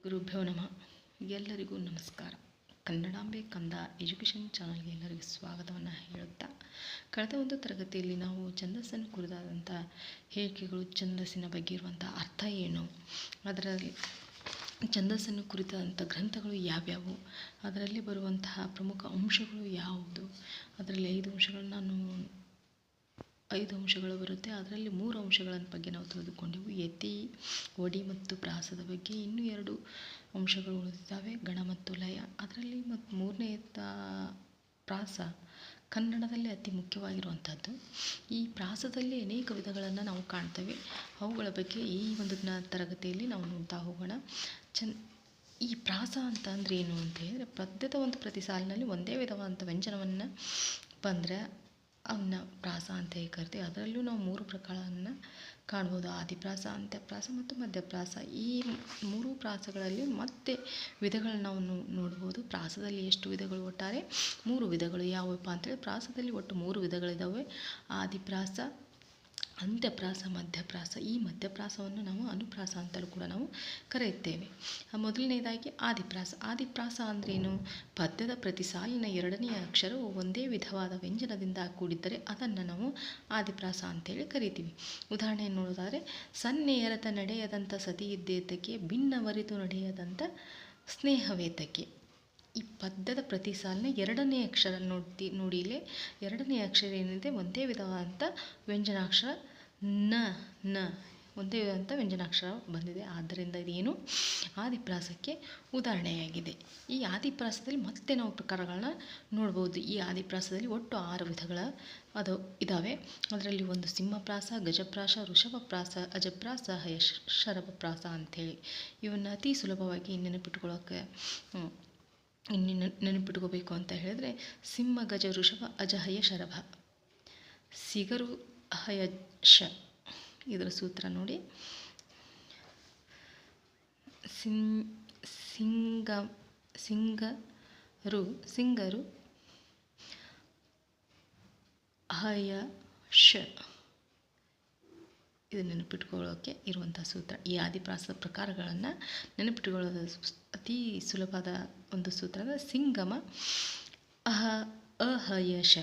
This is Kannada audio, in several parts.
ಗುರುಭ್ಯೋ ನಮಃ. ಎಲ್ಲರಿಗೂ ನಮಸ್ಕಾರ. ಕನ್ನಡಾಂಬೆ ಕಂದ ಎಜುಕೇಷನ್ ಚಾನಲ್ಗೆ ಎಲ್ಲರಿಗೂ ಸ್ವಾಗತವನ್ನು ಹೇಳುತ್ತಾ, ಕಳೆದ ಒಂದು ತರಗತಿಯಲ್ಲಿ ನಾವು ಛಂದಸ್ಸನ್ನು ಕುರಿತಾದಂಥ ಹೇಳಿಕೆಗಳು, ಛಂದಸ್ಸಿನ ಬಗ್ಗೆ ಇರುವಂಥ ಅರ್ಥ ಏನು, ಅದರಲ್ಲಿ ಛಂದಸ್ಸನ್ನು ಕುರಿತಾದಂಥ ಗ್ರಂಥಗಳು ಯಾವ್ಯಾವು, ಅದರಲ್ಲಿ ಬರುವಂತಹ ಪ್ರಮುಖ ಅಂಶಗಳು ಯಾವುದು, ಅದರಲ್ಲಿ 5 ಅಂಶಗಳು ಬರುತ್ತೆ. ಅದರಲ್ಲಿ 3 ಅಂಶಗಳ ಬಗ್ಗೆ ನಾವು ತಿಳಿದುಕೊಂಡೆವು. ಯತಿ, ಒಡಿ ಮತ್ತು ಪ್ರಾಸದ ಬಗ್ಗೆ. ಇನ್ನೂ 2 ಅಂಶಗಳು ಉಳಿದಿದ್ದಾವೆ, ಗಣ ಮತ್ತು ಲಯ. ಅದರಲ್ಲಿ ಮತ್ತು 3ನೇದ ಪ್ರಾಸ ಕನ್ನಡದಲ್ಲಿ ಅತಿ ಮುಖ್ಯವಾಗಿರುವಂಥದ್ದು. ಈ ಪ್ರಾಸದಲ್ಲಿ ಅನೇಕ ವಿಧಗಳನ್ನು ನಾವು ಕಾಣ್ತೇವೆ. ಅವುಗಳ ಬಗ್ಗೆ ಈ ಒಂದು ತರಗತಿಯಲ್ಲಿ ನಾವು ನೋಡ್ತಾ ಹೋಗೋಣ. ಈ ಪ್ರಾಸ ಅಂತ ಅಂದರೆ ಏನು ಅಂತ ಹೇಳಿದರೆ, ಪದ್ಯದ ಒಂದು ಪ್ರತಿ ಸಾಲಿನಲ್ಲಿ ಒಂದೇ ವಿಧವಾದಂಥ ವ್ಯಂಜನವನ್ನು ಬಂದರೆ ಅವನ್ನ ಪ್ರಾಸ ಅಂತ ಹೇಳಿ ಕರಿತೀವಿ. ಅದರಲ್ಲೂ ನಾವು 3 ಪ್ರಕಾರವನ್ನು ಕಾಣ್ಬೋದು: ಆದಿಪ್ರಾಸ, ಅಂತ್ಯಪ್ರಾಸ ಮತ್ತು ಮಧ್ಯಪ್ರಾಸ. ಈ 3 ಪ್ರಾಸಗಳಲ್ಲಿ ಮತ್ತೆ ವಿಧಗಳನ್ನ ನಾವು ನೋಡ್ಬೋದು. ಪ್ರಾಸದಲ್ಲಿ ಎಷ್ಟು ವಿಧಗಳು? ಒಟ್ಟಾರೆ 3 ವಿಧಗಳು. ಯಾವಪ್ಪ ಅಂತೇಳಿ, ಪ್ರಾಸದಲ್ಲಿ ಒಟ್ಟು 3 ವಿಧಗಳಿದ್ದಾವೆ: ಆದಿಪ್ರಾಸ, ಅಂತ್ಯಪ್ರಾಸ, ಮಧ್ಯಪ್ರಾಸ. ಈ ಮಧ್ಯಪ್ರಾಸವನ್ನು ನಾವು ಅನುಪ್ರಾಸ ಅಂತಲೂ ಕೂಡ ನಾವು ಕರೆಯುತ್ತೇವೆ. ಮೊದಲನೇದಾಗಿ ಆದಿಪ್ರಾಸ. ಆದಿಪ್ರಾಸ ಅಂದ್ರೇನು? ಪದ್ಯದ ಪ್ರತಿ ಸಾಲಿನ 2ನೇ ಅಕ್ಷರವು ಒಂದೇ ವಿಧವಾದ ವ್ಯಂಜನದಿಂದ ಕೂಡಿದ್ದರೆ ಅದನ್ನು ನಾವು ಆದಿಪ್ರಾಸ ಅಂತೇಳಿ ಕರಿತೀವಿ. ಉದಾಹರಣೆ ನೋಡೋದಾದರೆ, ಸನ್ನೆಯರತ ನಡೆಯದಂಥ ಸತಿ ಇದ್ದೇತಕ್ಕೆ, ಭಿನ್ನವರಿತು ನಡೆಯದಂಥ ಸ್ನೇಹವೇತಕ್ಕೆ. ಈ ಪದ್ಯದ ಪ್ರತಿ ಸಾಲಿನ 2ನೇ ಅಕ್ಷರ ನೋಡಿ ಇಲ್ಲಿ 2ನೇ ಅಕ್ಷರ ಏನಿದೆ, ಒಂದೇ ವಿಧವಾದಂಥ ವ್ಯಂಜನಾಕ್ಷರ ನ ಒಂದೇ ವಿಧವಾದಂಥ ವ್ಯಂಜನಾಕ್ಷರ ಬಂದಿದೆ. ಆದ್ದರಿಂದ ಇದೇನು? ಆದಿಪ್ರಾಸಕ್ಕೆ ಉದಾಹರಣೆಯಾಗಿದೆ. ಈ ಆದಿಪ್ರಾಸದಲ್ಲಿ ಮತ್ತೆ ನಾವು ಪ್ರಕಾರಗಳನ್ನ ನೋಡ್ಬೋದು. ಈ ಆದಿಪ್ರಾಸದಲ್ಲಿ ಒಟ್ಟು 6 ವಿಧಗಳ ಇದ್ದಾವೆ. ಅದರಲ್ಲಿ ಒಂದು ಸಿಂಹಪ್ರಾಸ, ಗಜಪ್ರಾಸ, ಋಷಭಪ್ರಾಸ, ಅಜಪ್ರಾಸ, ಶರಭಪ್ರಾಸ ಅಂಥೇಳಿ. ಇವನ್ನು ಅತಿ ಸುಲಭವಾಗಿ ನೆನಪಿಟ್ಕೋಬೇಕು ಅಂತ ಹೇಳಿದ್ರೆ, ಸಿಂಹ, ಗಜ, ಋಷಭ, ಅಜ, ಹಯ, ಶರಭ. ಸಿಗರು, ಹಯ, ಶ. ಇದರ ಸೂತ್ರ ನೋಡಿ: ಸಿಂಗರು, ಹಯ, ಶ. ಇದು ನೆನಪಿಟ್ಕೊಳ್ಳೋಕ್ಕೆ ಇರುವಂಥ ಸೂತ್ರ. ಈ ಆದಿಪ್ರಾಸದ ಪ್ರಕಾರಗಳನ್ನು ನೆನಪಿಟ್ಕೊಳ್ಳೋದು ಅತಿ ಸುಲಭವಾದ ಒಂದು ಸೂತ್ರ ಅಂದರೆ ಸಿಂಗಮ ಅಹಯಶ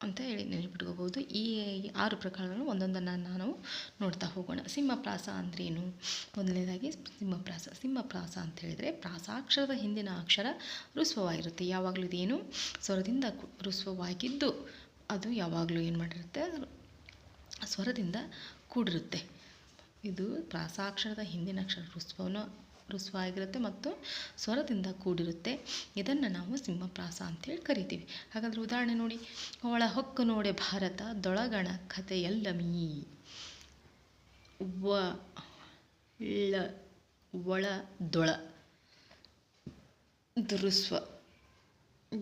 ಅಂತ ಹೇಳಿ ನೆನಪಿಟ್ಕೋಬೋದು. ಈ 6 ಪ್ರಕಾರಗಳನ್ನು ಒಂದೊಂದನ್ನು ನಾವು ನೋಡ್ತಾ ಹೋಗೋಣ. ಸಿಂಹಪ್ರಾಸ ಅಂದ್ರೇನು? ಮೊದಲನೇದಾಗಿ ಸಿಂಹಪ್ರಾಸ ಅಂತ ಹೇಳಿದರೆ, ಪ್ರಾಸಾಕ್ಷರದ ಹಿಂದಿನ ಅಕ್ಷರ ಋಸ್ವವಾಗಿರುತ್ತೆ. ಯಾವಾಗಲೂ ಇದೇನು? ಸ್ವರದಿಂದ ಋಸ್ವವಾಗಿದ್ದು ಅದು ಯಾವಾಗಲೂ ಏನು ಮಾಡಿರುತ್ತೆ? ಸ್ವರದಿಂದ ಕೂಡಿರುತ್ತೆ. ಇದು ಪ್ರಾಸಾಕ್ಷರದ ಹಿಂದಿನ ಅಕ್ಷರ ಋಸ್ವ ಆಗಿರುತ್ತೆ ಮತ್ತು ಸ್ವರದಿಂದ ಕೂಡಿರುತ್ತೆ. ಇದನ್ನು ನಾವು ಸಿಂಹಪ್ರಾಸ ಅಂತೇಳಿ ಕರಿತೀವಿ. ಹಾಗಾದರೆ ಉದಾಹರಣೆ ನೋಡಿ: ಒಳ ಹೊಕ್ಕು ನೋಡೆ ಭಾರತ, ದೊಳಗಣ ಕಥೆಯಲ್ಲಮೀ. ಒಳ ದೊಳ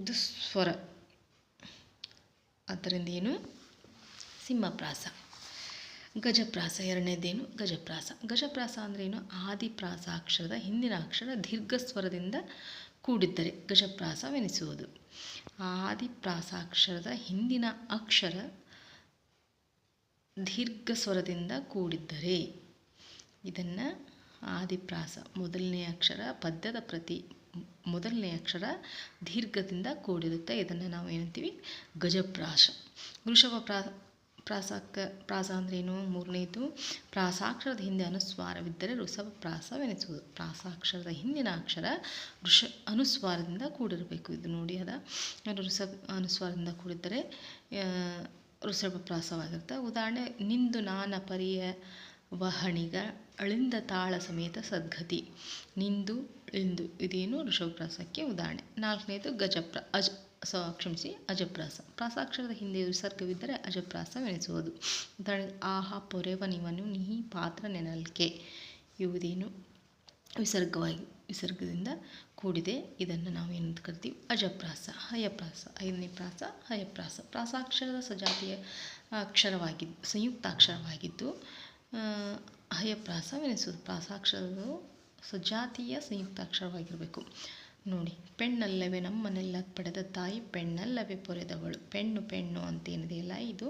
ದುಸ್ವರ. ಅದರಿಂದ ಏನು? ಸಿಂಹಪ್ರಾಸ. ಗಜಪ್ರಾಸ ಎರಡನೇದೇನು? ಗಜಪ್ರಾಸ ಅಂದ್ರೇನು? ಆದಿಪ್ರಾಸಾಕ್ಷರದ ಹಿಂದಿನ ಅಕ್ಷರ ದೀರ್ಘಸ್ವರದಿಂದ ಕೂಡಿದ್ದರೆ ಗಜಪ್ರಾಸವೆನಿಸುವುದು. ಆದಿಪ್ರಾಸಾಕ್ಷರದ ಹಿಂದಿನ ಅಕ್ಷರ ದೀರ್ಘಸ್ವರದಿಂದ ಕೂಡಿದ್ದರೆ ಇದನ್ನು ಆದಿಪ್ರಾಸ. ಮೊದಲನೇ ಅಕ್ಷರ ಪದ್ಯದ ಪ್ರತಿ ಮೊದಲನೇ ಅಕ್ಷರ ದೀರ್ಘದಿಂದ ಕೂಡಿರುತ್ತೆ. ಇದನ್ನು ನಾವು ಏನಂತೀವಿ? ಗಜಪ್ರಾಸ. ಪ್ರಾಸ ಅಂದ್ರೇನು? ಮೂರನೇದು, ಪ್ರಾಸಾಕ್ಷರದ ಹಿಂದೆ ಅನುಸ್ವಾರವಿದ್ದರೆ ಋಷಭಪ್ರಾಸವೆನಿಸುವುದು. ಪ್ರಾಸಾಕ್ಷರದ ಹಿಂದಿನ ಅಕ್ಷರ ಅನುಸ್ವಾರದಿಂದ ಕೂಡಿರಬೇಕು. ಇದು ನೋಡಿ, ಅನುಸ್ವಾರದಿಂದ ಕೂಡಿದ್ದರೆ ಋಷಭಪ್ರಾಸವಾಗಿರುತ್ತೆ. ಉದಾಹರಣೆ: ನಿಂದು ನಾನ ಪರಿಯ ವಹಣಿಗ, ಅಳಿಂದ ತಾಳ ಸಮೇತ ಸದ್ಗತಿ. ನಿಂದು, ಇಂದು. ಇದೇನು? ಋಷಭಪ್ರಾಸಕ್ಕೆ ಉದಾಹರಣೆ. 4ನೇದು ಅಜಪ್ರಾಸ. ಪ್ರಾಸಾಕ್ಷರದ ಹಿಂದೆ ವಿಸರ್ಗವಿದ್ದರೆ ಅಜಪ್ರಾಸವೆನಿಸುವುದು. ಉದಾಹರಣೆ: ಆಹಾ ಪೊರೆವ ನಿವನು ನಿಹಿ ಪಾತ್ರ ನೆನಲ್ಕೆ. ಇವುದೇನು? ವಿಸರ್ಗದಿಂದ ಕೂಡಿದೆ. ಇದನ್ನು ನಾವು ಏನಂತ ಕರಿತೀವಿ? ಅಜಪ್ರಾಸ. ಹಯಪ್ರಾಸ. 5ನೇ ಪ್ರಾಸ ಹಯಪ್ರಾಸ. ಪ್ರಾಸಾಕ್ಷರದ ಸಜಾತಿಯ ಸಂಯುಕ್ತಾಕ್ಷರವಾಗಿದ್ದು ಹಯಪ್ರಾಸವೆನಿಸುವುದು. ಪ್ರಾಸಾಕ್ಷರವು ಸಜಾತಿಯ ಸಂಯುಕ್ತಾಕ್ಷರವಾಗಿರಬೇಕು. ನೋಡಿ: ಪೆಣ್ಣಲ್ಲವೇ ನಮ್ಮನ್ನೆಲ್ಲ ಪಡೆದ ತಾಯಿ, ಪೆಣ್ಣಲ್ಲವೇ ಪೊರೆದವಳು. ಪೆಣ್ಣು ಅಂತೇನಿದೆಯಲ್ಲ, ಇದು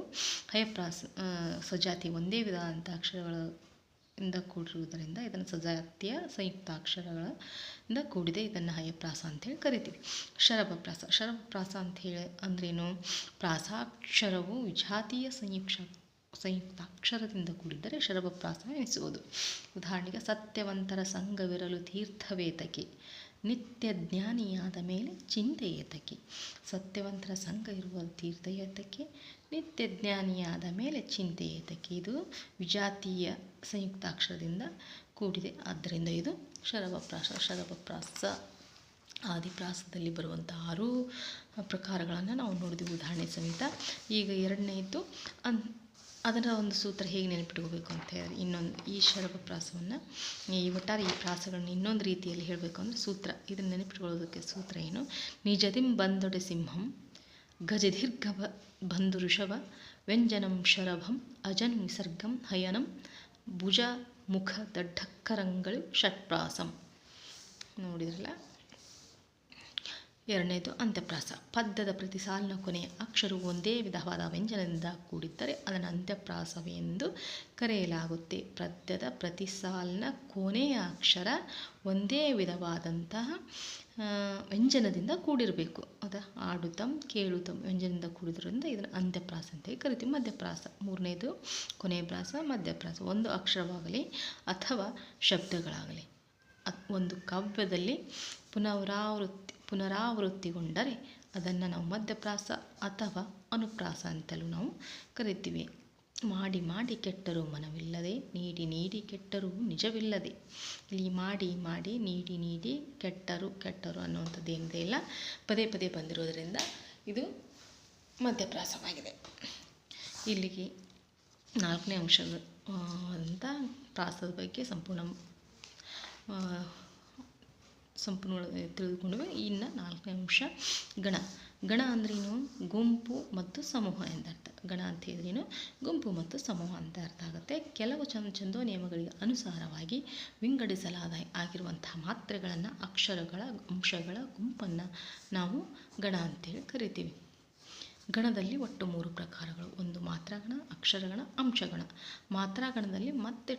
ಹಯಪ್ರಾಸ ಸಜಾತಿ. ಒಂದೇ ವಿಧವಾದಂಥ ಅಕ್ಷರಗಳು ಇಂದ ಕೂಡಿರುವುದರಿಂದ ಇದನ್ನು ಸಜಾತಿಯ ಸಂಯುಕ್ತಾಕ್ಷರಗಳಿಂದ ಕೂಡಿದೆ. ಇದನ್ನು ಹಯಪ್ರಾಸ ಅಂತೇಳಿ ಕರಿತೀವಿ. ಶರಭಪ್ರಾಸ ಅಂಥೇಳಿ ಅಂದ್ರೇನು? ಪ್ರಾಸಾಕ್ಷರವು ವಿಜಾತೀಯ ಸಂಯುಕ್ತಾಕ್ಷರದಿಂದ ಕೂಡಿದ್ದರೆ ಶರಭಪ್ರಾಸ ಎನಿಸುವುದು. ಉದಾಹರಣೆಗೆ ಸತ್ಯವಂತರ ಸಂಘವಿರಲು ತೀರ್ಥವೇತಕೆ, ನಿತ್ಯ ಜ್ಞಾನಿಯಾದ ಮೇಲೆ ಚಿಂತೆಯೇತಕೆ. ಸತ್ಯವಂತರ ಸಂಘ ಇರುವ ತೀರ್ಥಯೇತಕೆ, ನಿತ್ಯ ಜ್ಞಾನಿಯಾದ ಮೇಲೆ ಚಿಂತೆಯೇತಕೆ. ಇದು ವಿಜಾತೀಯ ಸಂಯುಕ್ತಾಕ್ಷರದಿಂದ ಕೂಡಿದೆ, ಆದ್ದರಿಂದ ಇದು ಶರಭಪ್ರಾಸ. ಆದಿಪ್ರಾಸದಲ್ಲಿ ಬರುವಂಥ 6 ಪ್ರಕಾರಗಳನ್ನು ನಾವು ನೋಡಿದ್ವಿ ಉದಾಹರಣೆ ಸಮೇತ. ಈಗ ಎರಡನೇದು ಅದರ ಒಂದು ಸೂತ್ರ ಹೇಗೆ ನೆನಪಿಟ್ಕೋಬೇಕು ಅಂತ ಹೇಳಿ ಈ ಶರಭಪ್ರಾಸವನ್ನು ಒಟ್ಟಾರೆ ಈ ಪ್ರಾಸಗಳನ್ನ ಇನ್ನೊಂದು ರೀತಿಯಲ್ಲಿ ಹೇಳಬೇಕು ಅಂದರೆ ಸೂತ್ರ, ಇದನ್ನು ನೆನಪಿಟ್ಕೊಳ್ಳೋದಕ್ಕೆ ಸೂತ್ರ ಏನು? ನಿಜದಿಂ ಬಂದೊಡೆ ಸಿಂಹಂ, ಗಜದೀರ್ಘ ಬಂಧು ಋಷಭ, ವ್ಯಂಜನಂ ಶರಭಂ, ಅಜನ್ ವಿಸರ್ಗಂ ಹಯನಂ, ಭುಜ ಮುಖ ದಡ್ಡಕ್ಕರಂಗಳು ಷಟ್ಪ್ರಾಸಂ. ನೋಡಿದ್ರಲ್ಲ. ಎರಡನೇದು ಅಂತ್ಯಪ್ರಾಸ. ಪದ್ಯದ ಪ್ರತಿ ಸಾಲಿನ ಕೊನೆಯ ಅಕ್ಷರವು ಒಂದೇ ವಿಧವಾದ ವ್ಯಂಜನದಿಂದ ಕೂಡಿದ್ದರೆ ಅದನ್ನು ಅಂತ್ಯಪ್ರಾಸವೆಂದು ಕರೆಯಲಾಗುತ್ತೆ. ಪದ್ಯದ ಪ್ರತಿ ಸಾಲಿನ ಕೊನೆಯ ಅಕ್ಷರ ಒಂದೇ ವಿಧವಾದಂತಹ ವ್ಯಂಜನದಿಂದ ಕೂಡಿರಬೇಕು. ಹೌದಾ? ಆಡುತ್ತಂ ಕೇಳುತ್ತಂ ವ್ಯಂಜನದಿಂದ ಕೂಡಿದ್ರಿಂದ ಇದನ್ನು ಅಂತ್ಯಪ್ರಾಸ ಅಂತೇಳಿ ಕರಿತೀವಿ. ಮಧ್ಯಪ್ರಾಸ. ಮೂರನೇದು ಕೊನೆಯ ಪ್ರಾಸ, ಮಧ್ಯಪ್ರಾಸ. ಒಂದು ಅಕ್ಷರವಾಗಲಿ ಅಥವಾ ಶಬ್ದಗಳಾಗಲಿ ಒಂದು ಕಾವ್ಯದಲ್ಲಿ ಪುನರಾವೃತ್ತಿಗೊಂಡರೆ ಅದನ್ನು ನಾವು ಮಧ್ಯಪ್ರಾಸ ಅಥವಾ ಅನುಪ್ರಾಸ ಅಂತಲೂ ನಾವು ಕರಿತೀವಿ. ಮಾಡಿ ಮಾಡಿ ಕೆಟ್ಟರೂ ಮನವಿಲ್ಲದೆ, ನೀಡಿ ನೀಡಿ ಕೆಟ್ಟರೂ ನಿಜವಿಲ್ಲದೆ. ಇಲ್ಲಿ ಮಾಡಿ ಮಾಡಿ ನೀಡಿ ನೀಡಿ ಕೆಟ್ಟರು ಅನ್ನುವಂಥದ್ದು ಏನಿದೆ ಇಲ್ಲ, ಪದೇ ಪದೇ ಬಂದಿರೋದರಿಂದ ಇದು ಮಧ್ಯಪ್ರಾಸವಾಗಿದೆ. ಇಲ್ಲಿಗೆ 4ನೇ ಅಂಶಗಳು ಅಂತ ಪ್ರಾಸದ ಬಗ್ಗೆ ಸಂಪೂರ್ಣ ತಿಳಿದುಕೊಂಡ್ವಿ. ಇನ್ನು 4ನೇ ಅಂಶ ಗಣ ಅಂದ್ರೇನು? ಗುಂಪು ಮತ್ತು ಸಮೂಹ ಎಂದರ್ಥ. ಗಣ ಅಂತ ಹೇಳಿದ್ರೇನು? ಗುಂಪು ಮತ್ತು ಸಮೂಹ ಅಂತ ಅರ್ಥ ಆಗುತ್ತೆ. ಕೆಲವು ಛಂದೋ ನಿಯಮಗಳಿಗೆ ಅನುಸಾರವಾಗಿ ಆಗಿರುವಂತಹ ಮಾತ್ರೆಗಳನ್ನು, ಅಕ್ಷರಗಳ ಅಂಶಗಳ ಗುಂಪನ್ನು ನಾವು ಗಣ ಅಂತೇಳಿ ಕರಿತೀವಿ. ಗಣದಲ್ಲಿ ಒಟ್ಟು 3 ಪ್ರಕಾರಗಳು. ಒಂದು ಮಾತ್ರಾಗಣ, ಅಕ್ಷರಗಣ, ಅಂಶಗಣ. ಮಾತ್ರಾಗಣದಲ್ಲಿ ಮತ್ತೆ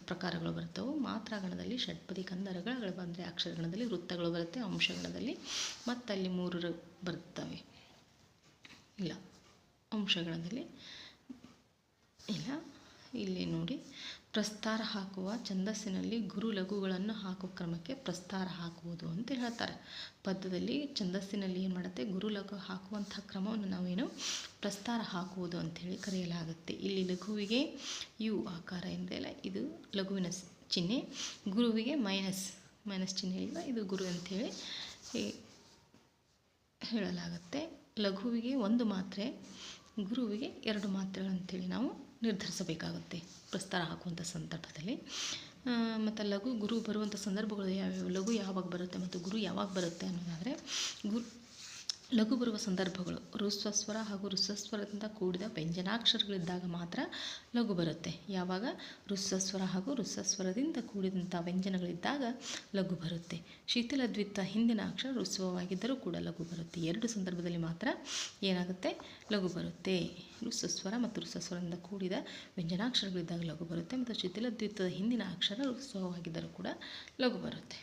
ಪ್ರಕಾರಗಳು ಬರ್ತವೆ. ಮಾತ್ರಾಗಣದಲ್ಲಿ ಷಟ್ಪದಿ ಕಂದರಗಳು ಬಂದರೆ, ಅಕ್ಷರಗಣದಲ್ಲಿ ವೃತ್ತಗಳು ಬರುತ್ತೆ, ಅಂಶಗಣದಲ್ಲಿ ಮತ್ತಲ್ಲಿ 3 ಬರ್ತವೆ. ಇಲ್ಲ, ಅಂಶಗಣದಲ್ಲಿ ಇಲ್ಲ. ಇಲ್ಲಿ ನೋಡಿ, ಪ್ರಸ್ತಾರ ಹಾಕುವ ಛಂದಸ್ಸಿನಲ್ಲಿ ಗುರು ಲಘುಗಳನ್ನು ಹಾಕುವ ಕ್ರಮಕ್ಕೆ ಪ್ರಸ್ತಾರ ಹಾಕುವುದು ಅಂತ ಹೇಳ್ತಾರೆ. ಪದ್ಯದಲ್ಲಿ ಛಂದಸ್ಸಿನಲ್ಲಿ ಏನು ಮಾಡುತ್ತೆ? ಗುರು ಲಘು ಹಾಕುವಂಥ ಕ್ರಮವನ್ನು ನಾವೇನು ಪ್ರಸ್ತಾರ ಹಾಕುವುದು ಅಂಥೇಳಿ ಕರೆಯಲಾಗುತ್ತೆ. ಇಲ್ಲಿ ಲಘುವಿಗೆ ಯು ಆಕಾರ ಏನಿದೆಯಲ್ಲ, ಇದು ಲಘುವಿನ ಚಿಹ್ನೆ. ಗುರುವಿಗೆ ಮೈನಸ್ ಚಿಹ್ನೆ ಇಲ್ಲ, ಇದು ಗುರು ಅಂಥೇಳಿ ಹೇಳಲಾಗುತ್ತೆ. ಲಘುವಿಗೆ 1 ಮಾತ್ರೆ, ಗುರುವಿಗೆ 2 ಮಾತ್ರೆಗಳಂತೇಳಿ ನಾವು ನಿರ್ಧರಿಸಬೇಕಾಗುತ್ತೆ ಪ್ರಸ್ತಾರ ಹಾಕುವಂಥ ಸಂದರ್ಭದಲ್ಲಿ. ಮತ್ತು ಲಘು ಗುರು ಬರುವಂಥ ಸಂದರ್ಭಗಳು ಯಾವ್ಯಾವ, ಲಘು ಯಾವಾಗ ಬರುತ್ತೆ ಮತ್ತು ಗುರು ಯಾವಾಗ ಬರುತ್ತೆ ಅನ್ನೋದಾದರೆ, ಲಘು ಬರುವ ಸಂದರ್ಭಗಳು ಋಸ್ವಸ್ವರ ಹಾಗೂ ಋಸ್ವಸ್ವರದಿಂದ ಕೂಡಿದ ವ್ಯಂಜನಾಕ್ಷರಗಳಿದ್ದಾಗ ಮಾತ್ರ ಲಘು ಬರುತ್ತೆ. ಯಾವಾಗ? ಋಸ್ವಸ್ವರ ಹಾಗೂ ಋಸ್ವಸ್ವರದಿಂದ ಕೂಡಿದಂಥ ವ್ಯಂಜನಗಳಿದ್ದಾಗ ಲಘು ಬರುತ್ತೆ. ಶಿಥಿಲ ದ್ವಿತ್ವ ಹಿಂದಿನ ಅಕ್ಷರ ಋಸ್ವವಾಗಿದ್ದರೂ ಕೂಡ ಲಘು ಬರುತ್ತೆ. 2 ಸಂದರ್ಭದಲ್ಲಿ ಮಾತ್ರ ಏನಾಗುತ್ತೆ? ಲಘು ಬರುತ್ತೆ. ಋಸ್ವಸ್ವರ ಮತ್ತು ಋಸ್ವಸ್ವರದಿಂದ ಕೂಡಿದ ವ್ಯಂಜನಾಕ್ಷರಗಳಿದ್ದಾಗ ಲಘು ಬರುತ್ತೆ, ಮತ್ತು ಶಿಥಿಲ ದ್ವಿತ್ವದ ಹಿಂದಿನ ಅಕ್ಷರ ಋಸ್ವವಾಗಿದ್ದರೂ ಕೂಡ ಲಘು ಬರುತ್ತೆ.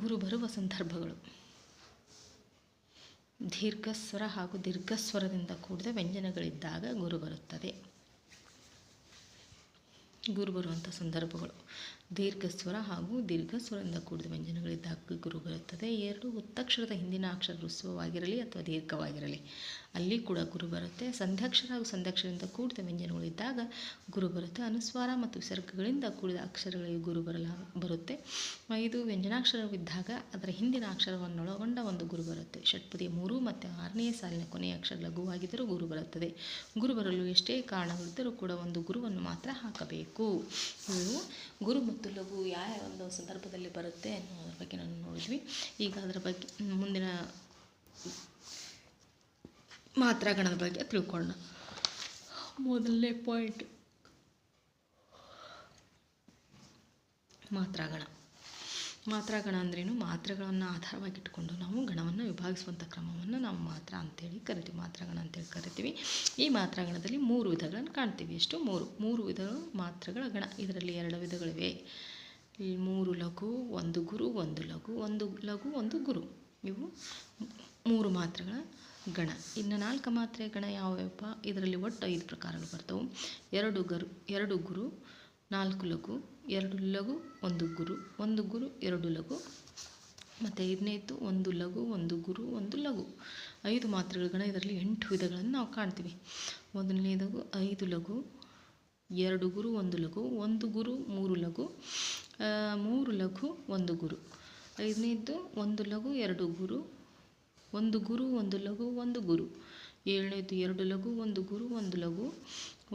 ಗುರು ಬರುವ ಸಂದರ್ಭಗಳು: ದೀರ್ಘಸ್ವರ ಹಾಗೂ ದೀರ್ಘಸ್ವರದಿಂದ ಕೂಡಿದ ವ್ಯಂಜನಗಳಿದ್ದಾಗ ಗುರು ಬರುತ್ತದೆ. ಗುರು ಬರುವಂಥ ಸಂದರ್ಭಗಳು: ದೀರ್ಘಸ್ವರ ಹಾಗೂ ದೀರ್ಘಸ್ವರದಿಂದ ಕೂಡಿದ ವ್ಯಂಜನಗಳಿದ್ದಾಗ ಗುರು ಬರುತ್ತದೆ. 2 ಒತ್ತಕ್ಷರದ ಹಿಂದಿನ ಅಕ್ಷರ ಋಸ್ವವಾಗಿರಲಿ ಅಥವಾ ದೀರ್ಘವಾಗಿರಲಿ, ಅಲ್ಲಿ ಕೂಡ ಗುರು ಬರುತ್ತೆ. ಸಂಧ್ಯಾಕ್ಷರ ಹಾಗೂ ಸಂಧ್ಯಾಕ್ಷರದಿಂದ ಕೂಡಿದ ವ್ಯಂಜನಗಳಿದ್ದಾಗ ಗುರು ಬರುತ್ತೆ. ಅನುಸ್ವಾರ ಮತ್ತು ವಿಸರ್ಗಗಳಿಂದ ಕೂಡಿದ ಅಕ್ಷರಗಳಿಗೆ ಗುರು ಬರುತ್ತೆ. 5 ವ್ಯಂಜನಾಕ್ಷರವಿದ್ದಾಗ ಅದರ ಹಿಂದಿನ ಅಕ್ಷರವನ್ನೊಳಗೊಂಡ ಒಂದು ಗುರು ಬರುತ್ತೆ. ಷಟ್ಪದಿಯ 3 ಮತ್ತು 6ನೇ ಸಾಲಿನ ಕೊನೆಯ ಅಕ್ಷರ ಲಘುವಾಗಿದ್ದರೂ ಗುರು ಬರುತ್ತದೆ. ಗುರು ಬರಲು ಎಷ್ಟೇ ಕಾರಣಗಳಿದ್ದರೂ ಕೂಡ ಒಂದು ಗುರುವನ್ನು ಮಾತ್ರ ಹಾಕಬೇಕು. ಇವು ಗುರು ಮತ್ತು ಲಘು ಯಾವ ಒಂದು ಸಂದರ್ಭದಲ್ಲಿ ಬರುತ್ತೆ ಅನ್ನೋದ್ರ ಬಗ್ಗೆ ನಾನು ನೋಡಿದ್ವಿ. ಈಗ ಅದರ ಬಗ್ಗೆ ಮುಂದಿನ ಮಾತ್ರಾಗಣದ ಬಗ್ಗೆ ತಿಳ್ಕೊಳ್ಳೋಣ. ಮೊದಲನೇ ಪಾಯಿಂಟ್ ಮಾತ್ರಾಗಣ. ಮಾತ್ರಾಗಣ ಅಂದ್ರೇನು? ಮಾತ್ರೆಗಳನ್ನು ಆಧಾರವಾಗಿಟ್ಟುಕೊಂಡು ನಾವು ಗಣವನ್ನು ವಿಭಾಗಿಸುವಂಥ ಕ್ರಮವನ್ನು ನಾವು ಮಾತ್ರ ಅಂತೇಳಿ ಕರಿತೀವಿ, ಮಾತ್ರಾಗಣ ಅಂತೇಳಿ ಕರಿತೀವಿ. ಈ ಮಾತ್ರಾಗಣದಲ್ಲಿ 3 ವಿಧಗಳನ್ನು ಕಾಣ್ತೀವಿ. ಎಷ್ಟು? 3 ವಿಧಗಳು ಮಾತ್ರೆಗಳ ಗಣ. ಇದರಲ್ಲಿ 2 ವಿಧಗಳಿವೆ. 3 ಲಘು, 1 ಗುರು, 1 ಲಘು, 1 ಲಘು 1 ಗುರು. ಇವು 3 ಮಾತ್ರೆಗಳ ಗಣ. ಇನ್ನು 4 ಮಾತ್ರೆಯ ಗಣ ಯಾವ್ಯಾವಪ್ಪ? ಇದರಲ್ಲಿ ಒಟ್ಟು 5 ಪ್ರಕಾರಗಳು ಬರ್ತವೆ. 2 ಗುರು, 4 ಲಘು, 2 ಲಘು 1 ಗುರು, 1 ಗುರು 2 ಲಘು, ಮತ್ತು 5ನೇದು 1 ಲಘು 1 ಗುರು 1 ಲಘು. 5 ಮಾತ್ರೆಗಳ ಗಣ. ಇದರಲ್ಲಿ 8 ವಿಧಗಳನ್ನು ನಾವು ಕಾಣ್ತೀವಿ. ಮೊದಲನೇದು 5 ಲಘು, 2 ಗುರು 1 ಲಘು, 1 ಗುರು 3 ಲಘು, 3 ಲಘು 1 ಗುರು. 5ನೇದು 1 ಲಘು 2 ಗುರು, 1 ಗುರು 1 ಲಘು 1 ಗುರು. 7ನೇದು 2 ಲಘು 1 ಗುರು 1 ಲಘು,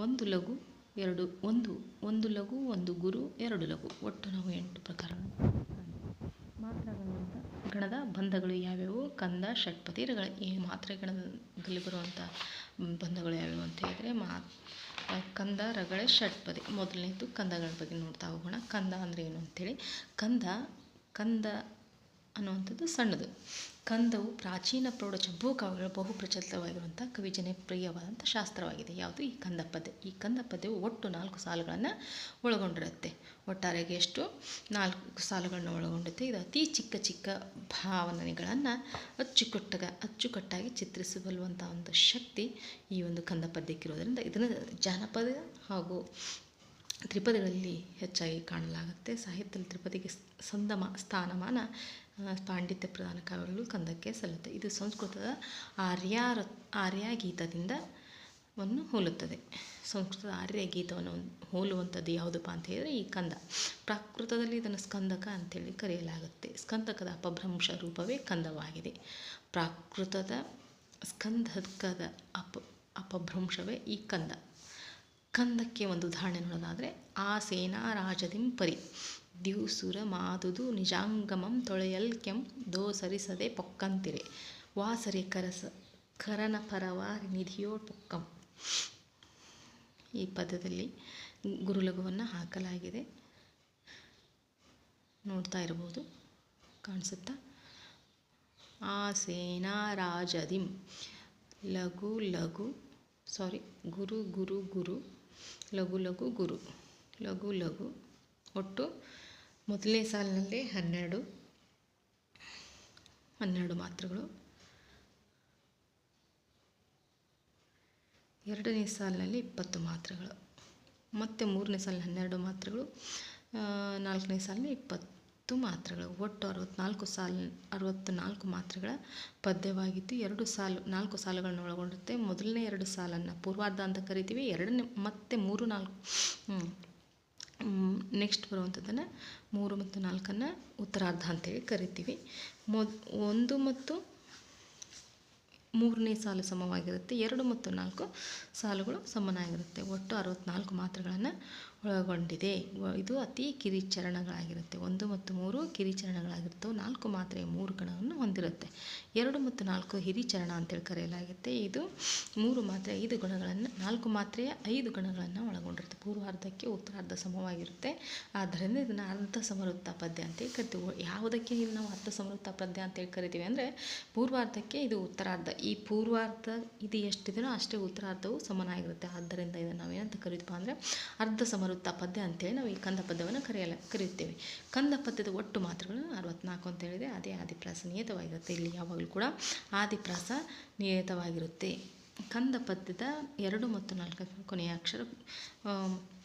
1 ಲಘು 1 ಲಘು 1 ಗುರು 2 ಲಘು. ಒಟ್ಟು ನಾವು 8 ಪ್ರಕಾರಗಳನ್ನು ಗಣದ ಬಂಧಗಳು ಯಾವ್ಯಾವು? ಕಂದ, ಷಟ್ಪದಿ, ರಗಳ. ಈ ಮಾತ್ರೆ ಗಣದಲ್ಲಿ ಬರುವಂಥ ಬಂಧಗಳು ಯಾವ್ಯಾವು ಅಂತ ಹೇಳಿದರೆ ಕಂದ, ರಗಳೆ, ಷಟ್ಪದಿ. ಮೊದಲನೇದು ಕಂದಗಳ ಬಗ್ಗೆ ನೋಡ್ತಾ ಹೋಗೋಣ. ಕಂದ ಅಂದರೆ ಏನು ಅಂತೇಳಿ. ಕಂದ ಅನ್ನುವಂಥದ್ದು ಸಣ್ಣದು. ಕಂದವು ಪ್ರಾಚೀನ ಪ್ರೌಢ ಚಂಪೂಕಾವ್ಯಗಳ ಬಹು ಪ್ರಚಲಿತವಾಗಿರುವಂಥ ಕವಿಜನಪ್ರಿಯವಾದಂಥ ಶಾಸ್ತ್ರವಾಗಿದೆ. ಯಾವುದು? ಈ ಕಂದ ಪದ್ಯ. ಈ ಕಂದ ಪದ್ಯವು ಒಟ್ಟು 4 ಸಾಲುಗಳನ್ನು ಒಳಗೊಂಡಿರುತ್ತೆ. ಒಟ್ಟಾರೆಗೆ ಎಷ್ಟು? 4 ಸಾಲುಗಳನ್ನು ಒಳಗೊಂಡಿರುತ್ತೆ. ಇದು ಅತಿ ಚಿಕ್ಕ ಭಾವನೆಗಳನ್ನು ಅಚ್ಚುಕಟ್ಟಾಗಿ ಚಿತ್ರಿಸಬಲ್ಲುವಂಥ ಒಂದು ಶಕ್ತಿ ಈ ಒಂದು ಕಂದ ಪದ್ಯಕ್ಕಿರೋದರಿಂದ ಇದನ್ನು ಜಾನಪದ ಹಾಗೂ ತ್ರಿಪದಿಗಳಲ್ಲಿ ಹೆಚ್ಚಾಗಿ ಕಾಣಲಾಗುತ್ತೆ. ಸಾಹಿತ್ಯದಲ್ಲಿ ತ್ರಿಪದಿಗೆ ಸ್ಥಾನಮಾನ ಪಾಂಡಿತ್ಯ ಪ್ರಧಾನ ಕಾವ್ಯಗಳು ಕಂದಕ್ಕೆ ಸಲ್ಲುತ್ತೆ. ಇದು ಸಂಸ್ಕೃತದ ಆರ್ಯಗೀತದಿಂದ ಹೋಲುತ್ತದೆ. ಸಂಸ್ಕೃತದ ಆರ್ಯಗೀತವನ್ನು ಹೋಲುವಂಥದ್ದು ಯಾವುದಪ್ಪ ಅಂತ ಹೇಳಿದರೆ ಈ ಕಂದ. ಪ್ರಾಕೃತದಲ್ಲಿ ಇದನ್ನು ಸ್ಕಂದಕ ಅಂತೇಳಿ ಕರೆಯಲಾಗುತ್ತೆ. ಸ್ಕಂದಕದ ಅಪಭ್ರಂಶ ರೂಪವೇ ಕಂದವಾಗಿದೆ. ಪ್ರಾಕೃತದ ಸ್ಕಂದಕದ ಅಪಭ್ರಂಶವೇ ಈ ಕಂದ. ಕಂದಕ್ಕೆ ಒಂದು ಉದಾಹರಣೆ ನೋಡೋದಾದರೆ ಆ ಸೇನಾ ರಾಜದಿಂ ಪರಿ ದ್ಯೂಸುರ ಮಾದುದು ನಿಜಾಂಗಮಂ ತೊಳೆಯಲ್ಕೆಂ ದೋಸರಿಸದೆ ಪೊಕ್ಕಂತಿರೆ ವಾಸರಿ ಕರನ ಪರವಾರಿ ನಿಧಿಯೋ ಪೊಕ್ಕಂ. ಈ ಪದ್ಯದಲ್ಲಿ ಗುರುಲಘುವನ್ನು ಹಾಕಲಾಗಿದೆ. ನೋಡ್ತಾ ಇರ್ಬೋದು, ಕಾಣಿಸುತ್ತಾ? ಆ ಸೇನಾ ರಾಜದಿಂ ಲಘು ಲಘು ಗುರು ಗುರು ಗುರು ಲಘು ಲಘು ಗುರು ಲಘು ಲಘು. ಒಟ್ಟು ಮೊದಲನೇ ಸಾಲಿನಲ್ಲಿ 12 ಮಾತ್ರೆಗಳು, ಎರಡನೇ ಸಾಲಿನಲ್ಲಿ 20 ಮಾತ್ರೆಗಳು, ಮತ್ತು ಮೂರನೇ ಸಾಲಿನ 12 ಮಾತ್ರೆಗಳು, ನಾಲ್ಕನೇ ಸಾಲಿನ 20 ಮಾತ್ರೆಗಳು. ಒಟ್ಟು 64 ಮಾತ್ರೆಗಳ ಪದ್ಯವಾಗಿದ್ದು 4 ಸಾಲುಗಳನ್ನು ಒಳಗೊಂಡಿರುತ್ತೆ. ಮೊದಲನೇ 2 ಸಾಲನ್ನು ಪೂರ್ವಾರ್ಧ ಅಂತ ಕರಿತೀವಿ. ಎರಡನೇ ಮತ್ತು 3, 4 ನೆಕ್ಸ್ಟ್ ಬರುವಂಥದ್ದನ್ನು 3 ಮತ್ತು 4 ಉತ್ತರಾರ್ಧ ಅಂತೇಳಿ ಕರಿತೀವಿ. 1 ಮತ್ತು 3ನೇ ಸಾಲು ಸಮವಾಗಿರುತ್ತೆ. 2 ಮತ್ತು 4 ಸಾಲುಗಳು ಸಮನಾಗಿರುತ್ತೆ. ಒಟ್ಟು 64 ಮಾತ್ರೆಗಳನ್ನು ಒಳಗೊಂಡಿದೆ. ಇದು ಅತಿ ಕಿರಿಚರಣಗಳಾಗಿರುತ್ತೆ. 1 ಮತ್ತು 3 ಕಿರಿಚರಣಗಳಾಗಿರ್ತವೆ. 4 ಮಾತ್ರೆಯ 3 ಗಣವನ್ನು ಹೊಂದಿರುತ್ತೆ. 2 ಮತ್ತು 4 ಹಿರಿಚರಣ ಅಂತೇಳಿ ಕರೆಯಲಾಗುತ್ತೆ. ಇದು 3 ಮಾತ್ರೆ 5 ಗಣಗಳನ್ನು, 4 ಮಾತ್ರೆಯ 5 ಗಣಗಳನ್ನು ಒಳಗೊಂಡಿರುತ್ತೆ. ಪೂರ್ವಾರ್ಧಕ್ಕೆ ಉತ್ತರಾರ್ಧ ಸಮವಾಗಿರುತ್ತೆ. ಆದ್ದರಿಂದ ಇದನ್ನು ಅರ್ಧ ಸಮವೃತ್ತ ಪದ್ಯ ಅಂತೇಳಿ ಕರಿತೀವಿ. ಯಾವುದಕ್ಕೆ ನಾವು ಅರ್ಧ ಸಮವೃತ್ತ ಪದ್ಯ ಅಂತೇಳಿ ಕರಿತೀವಿ ಅಂದರೆ ಪೂರ್ವಾರ್ಧಕ್ಕೆ ಇದು ಉತ್ತರಾರ್ಧ. ಈ ಪೂರ್ವಾರ್ಧ ಇದು ಎಷ್ಟಿದೆಯೋ ಅಷ್ಟೇ ಉತ್ತರಾರ್ಧವು ಸಮನಾಗಿರುತ್ತೆ. ಆದ್ದರಿಂದ ಇದನ್ನು ನಾವೇನಂತ ಕರೀತೀವಿ ಅಂದರೆ ಅರ್ಧ ಸಮವೃತ್ತ ಪದ್ಯ ಅಂತೇಳಿ ನಾವು ಈ ಕಂದ ಪದ್ಯವನ್ನು ಕರೆಯುತ್ತೇವೆ. ಕಂದ ಪದ್ಯದ ಒಟ್ಟು ಮಾತ್ರೆಗಳು 64 ಅಂತ ಹೇಳಿದೆ. ಅದೇ ಆದಿಪ್ರಾಸ ನಿಯತವಾಗಿರುತ್ತೆ. ಇಲ್ಲಿ ಯಾವಾಗಲೂ ಕೂಡ ಆದಿಪ್ರಾಸ ನಿಯತವಾಗಿರುತ್ತೆ. ಕಂದ ಪದ್ಯದ 2 ಮತ್ತು 4 ಕೊನೆಯ ಅಕ್ಷರ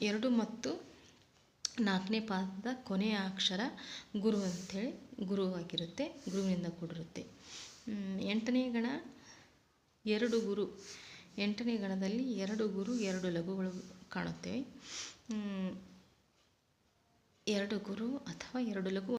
2 ಮತ್ತು 4ನೇ ಪಾದದ ಕೊನೆಯ ಅಕ್ಷರ ಗುರು ಅಂಥೇಳಿ ಗುರುವಾಗಿರುತ್ತೆ. ಗುರುವಿನಿಂದ ಕೂಡಿರುತ್ತೆ. 8ನೇ ಗಣ 2 ಗುರು. 8ನೇ ಗಣದಲ್ಲಿ 2 ಗುರು 2 ಲಘುಗಳು ಕಾಣುತ್ತೇವೆ. 2 ಗುರು ಅಥವಾ 2 ಲಘು